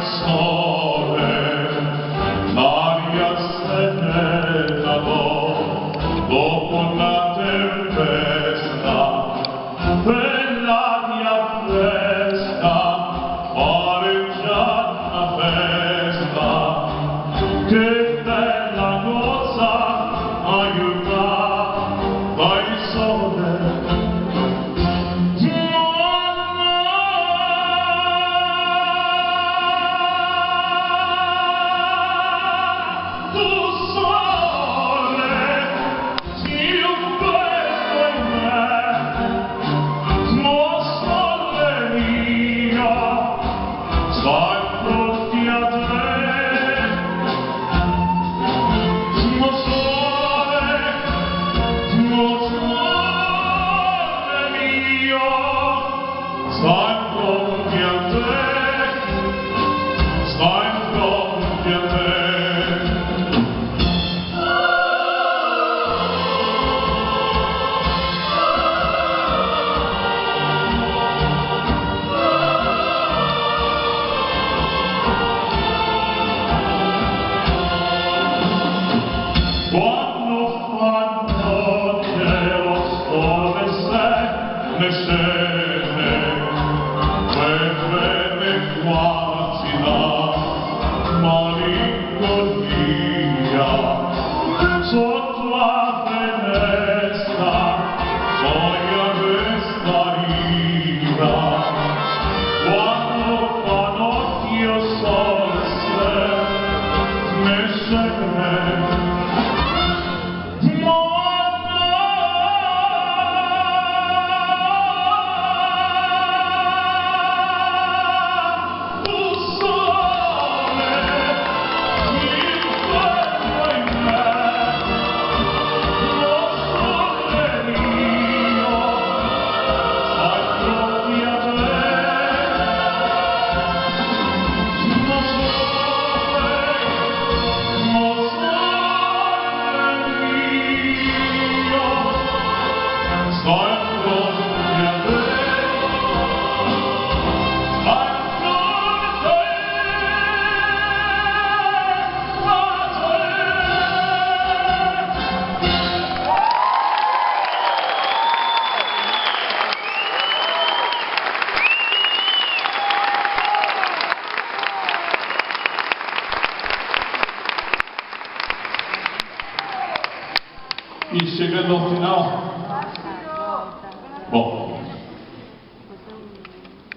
sole, l'aria serena dopo la tempesta, per l'aria fresca pare già una festa, che bella cosa aiuta dai sole. Quando fanno che lo sole le scene, quelle quasi la malinconia, sotto la finestra gioia questa ira, quando fa notte sole le scene. Il segreto final